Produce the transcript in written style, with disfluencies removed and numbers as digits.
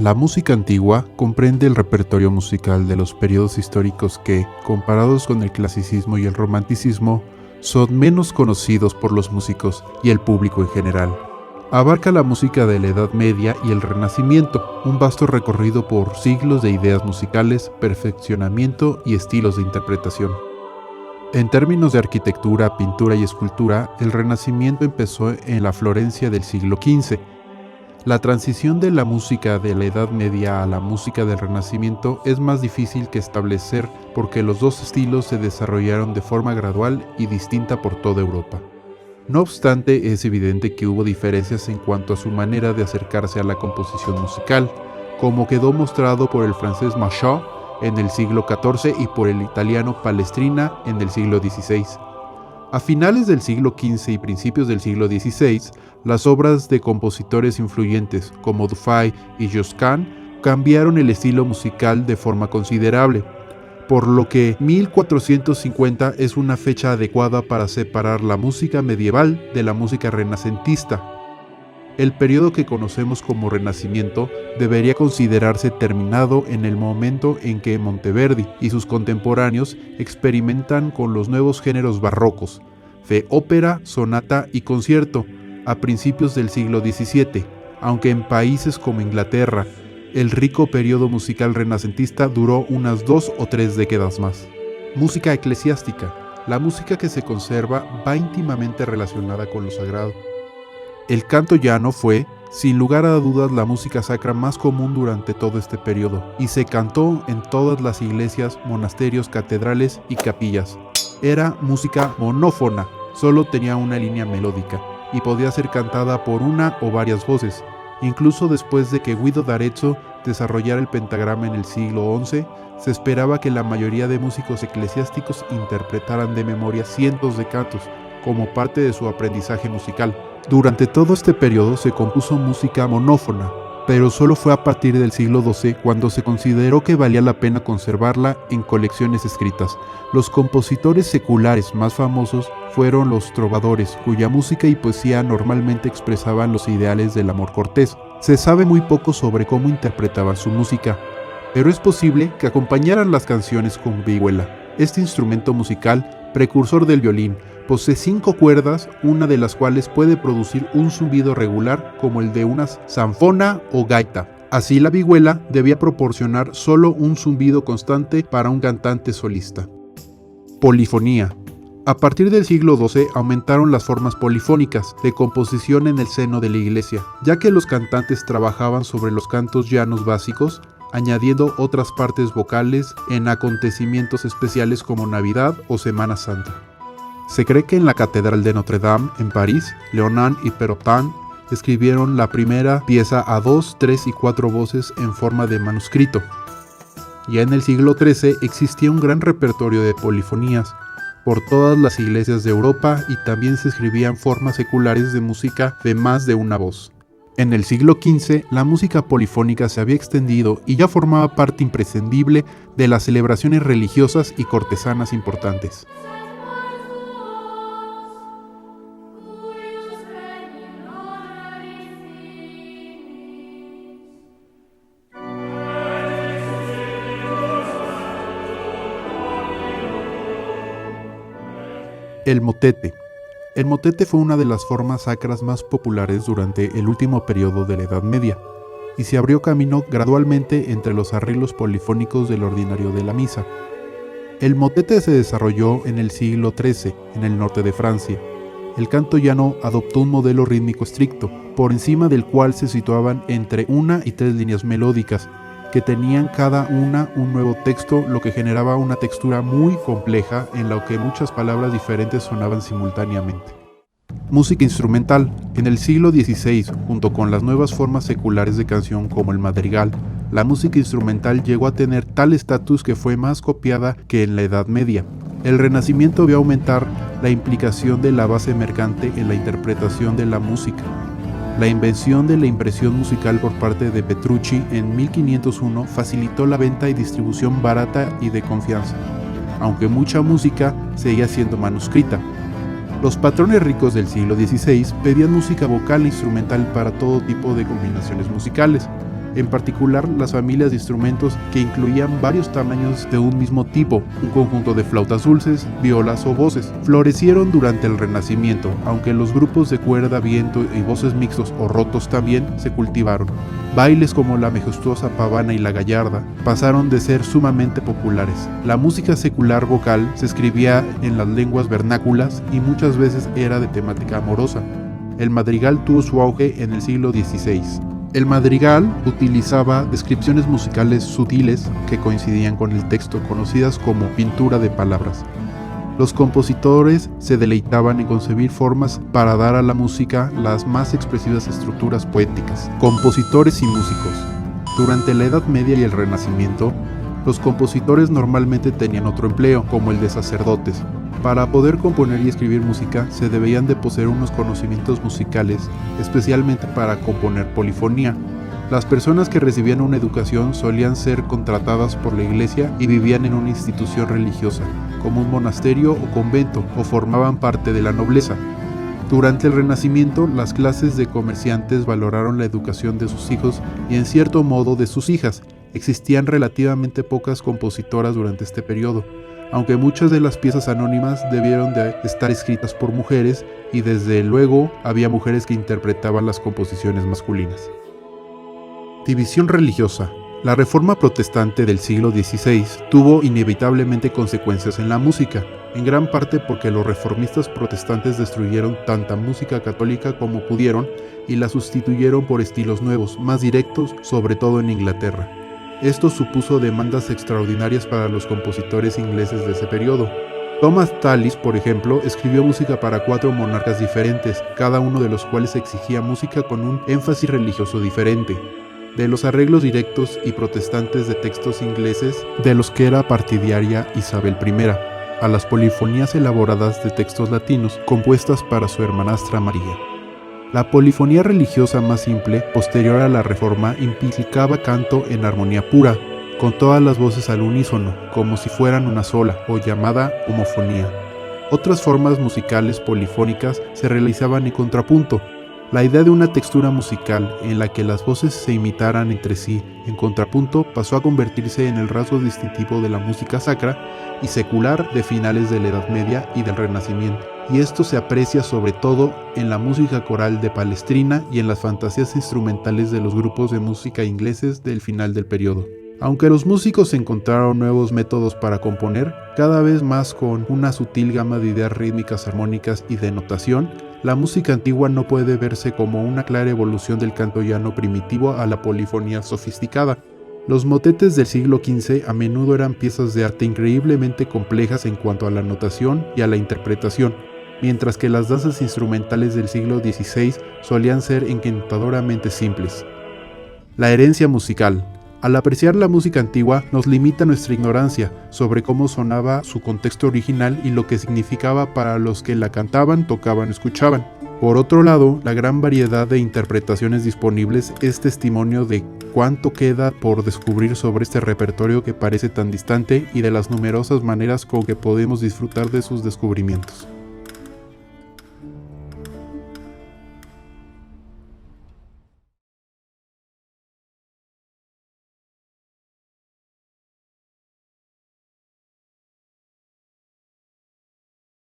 La música antigua comprende el repertorio musical de los periodos históricos que, comparados con el clasicismo y el romanticismo, son menos conocidos por los músicos y el público en general. Abarca la música de la Edad Media y el Renacimiento, un vasto recorrido por siglos de ideas musicales, perfeccionamiento y estilos de interpretación. En términos de arquitectura, pintura y escultura, el Renacimiento empezó en la Florencia del siglo XV. La transición de la música de la Edad Media a la música del Renacimiento es más difícil que establecer porque los dos estilos se desarrollaron de forma gradual y distinta por toda Europa. No obstante, es evidente que hubo diferencias en cuanto a su manera de acercarse a la composición musical, como quedó mostrado por el francés Marchand en el siglo XIV y por el italiano Palestrina en el siglo XVI. A finales del siglo XV y principios del siglo XVI, las obras de compositores influyentes como Dufay y Josquin cambiaron el estilo musical de forma considerable, por lo que 1450 es una fecha adecuada para separar la música medieval de la música renacentista. El periodo que conocemos como Renacimiento debería considerarse terminado en el momento en que Monteverdi y sus contemporáneos experimentan con los nuevos géneros barrocos, de ópera, sonata y concierto, a principios del siglo XVII, aunque en países como Inglaterra, el rico periodo musical renacentista duró unas 2 o 3 décadas más. Música eclesiástica. La música que se conserva va íntimamente relacionada con lo sagrado. El canto llano fue, sin lugar a dudas, la música sacra más común durante todo este periodo, y se cantó en todas las iglesias, monasterios, catedrales y capillas. Era música monófona, solo tenía una línea melódica, y podía ser cantada por una o varias voces. Incluso después de que Guido d'Arezzo desarrollara el pentagrama en el siglo XI, se esperaba que la mayoría de músicos eclesiásticos interpretaran de memoria cientos de cantos, como parte de su aprendizaje musical. Durante todo este periodo se compuso música monófona, pero solo fue a partir del siglo XII cuando se consideró que valía la pena conservarla en colecciones escritas. Los compositores seculares más famosos fueron los trovadores, cuya música y poesía normalmente expresaban los ideales del amor cortés. Se sabe muy poco sobre cómo interpretaban su música, pero es posible que acompañaran las canciones con vihuela. Este instrumento musical, precursor del violín, posee 5 cuerdas, una de las cuales puede producir un zumbido regular como el de una zanfona o gaita. Así, la vihuela debía proporcionar solo un zumbido constante para un cantante solista. Polifonía. A partir del siglo XII aumentaron las formas polifónicas de composición en el seno de la iglesia, ya que los cantantes trabajaban sobre los cantos llanos básicos, añadiendo otras partes vocales en acontecimientos especiales como Navidad o Semana Santa. Se cree que en la Catedral de Notre Dame, en París, Leonand y Perrotin escribieron la primera pieza a 2, 3 y 4 voces en forma de manuscrito. Ya en el siglo XIII existía un gran repertorio de polifonías por todas las iglesias de Europa y también se escribían formas seculares de música de más de una voz. En el siglo XV, la música polifónica se había extendido y ya formaba parte imprescindible de las celebraciones religiosas y cortesanas importantes. El motete. El motete fue una de las formas sacras más populares durante el último periodo de la Edad Media, y se abrió camino gradualmente entre los arreglos polifónicos del ordinario de la misa. El motete se desarrolló en el siglo XIII, en el norte de Francia. El canto llano adoptó un modelo rítmico estricto, por encima del cual se situaban entre 1 y 3 líneas melódicas, que tenían cada una un nuevo texto, lo que generaba una textura muy compleja en la que muchas palabras diferentes sonaban simultáneamente. Música instrumental. En el siglo XVI, junto con las nuevas formas seculares de canción como el madrigal, la música instrumental llegó a tener tal estatus que fue más copiada que en la Edad Media. El Renacimiento vio aumentar la implicación de la base mercante en la interpretación de la música. La invención de la impresión musical por parte de Petrucci en 1501 facilitó la venta y distribución barata y de confianza, aunque mucha música seguía siendo manuscrita. Los patrones ricos del siglo XVI pedían música vocal e instrumental para todo tipo de combinaciones musicales. en particular las familias de instrumentos que incluían varios tamaños de un mismo tipo, un conjunto de flautas dulces, violas o voces. Florecieron durante el Renacimiento, aunque los grupos de cuerda, viento y voces mixtos o rotos también se cultivaron. Bailes como la majestuosa pavana y la gallarda pasaron de ser sumamente populares. La música secular vocal se escribía en las lenguas vernáculas y muchas veces era de temática amorosa. El madrigal tuvo su auge en el siglo XVI. El madrigal utilizaba descripciones musicales sutiles que coincidían con el texto, conocidas como pintura de palabras. Los compositores se deleitaban en concebir formas para dar a la música las más expresivas estructuras poéticas. Compositores y músicos. Durante la Edad Media y el Renacimiento, los compositores normalmente tenían otro empleo, como el de sacerdotes. Para poder componer y escribir música, se debían de poseer unos conocimientos musicales, especialmente para componer polifonía. Las personas que recibían una educación solían ser contratadas por la iglesia y vivían en una institución religiosa, como un monasterio o convento, o formaban parte de la nobleza. Durante el Renacimiento, las clases de comerciantes valoraron la educación de sus hijos y en cierto modo de sus hijas. Existían relativamente pocas compositoras durante este periodo, aunque muchas de las piezas anónimas debieron de estar escritas por mujeres y desde luego había mujeres que interpretaban las composiciones masculinas. División religiosa. La Reforma Protestante del siglo XVI tuvo inevitablemente consecuencias en la música, en gran parte porque los reformistas protestantes destruyeron tanta música católica como pudieron y la sustituyeron por estilos nuevos, más directos, sobre todo en Inglaterra. Esto supuso demandas extraordinarias para los compositores ingleses de ese periodo. Thomas Tallis, por ejemplo, escribió música para 4 monarcas diferentes, cada uno de los cuales exigía música con un énfasis religioso diferente. De los arreglos directos y protestantes de textos ingleses, de los que era partidaria Isabel I, a las polifonías elaboradas de textos latinos compuestas para su hermanastra María. La polifonía religiosa más simple, posterior a la Reforma, implicaba canto en armonía pura, con todas las voces al unísono, como si fueran una sola, o llamada homofonía. Otras formas musicales polifónicas se realizaban en contrapunto. La idea de una textura musical en la que las voces se imitaran entre sí en contrapunto pasó a convertirse en el rasgo distintivo de la música sacra y secular de finales de la Edad Media y del Renacimiento, y esto se aprecia sobre todo en la música coral de Palestrina y en las fantasías instrumentales de los grupos de música ingleses del final del periodo. Aunque los músicos encontraron nuevos métodos para componer, cada vez más con una sutil gama de ideas rítmicas, armónicas y de notación, la música antigua no puede verse como una clara evolución del canto llano primitivo a la polifonía sofisticada. Los motetes del siglo XV a menudo eran piezas de arte increíblemente complejas en cuanto a la notación y a la interpretación, mientras que las danzas instrumentales del siglo XVI solían ser encantadoramente simples. La herencia musical. Al apreciar la música antigua nos limita nuestra ignorancia sobre cómo sonaba su contexto original y lo que significaba para los que la cantaban, tocaban, escuchaban. Por otro lado, la gran variedad de interpretaciones disponibles es testimonio de cuánto queda por descubrir sobre este repertorio que parece tan distante y de las numerosas maneras con que podemos disfrutar de sus descubrimientos.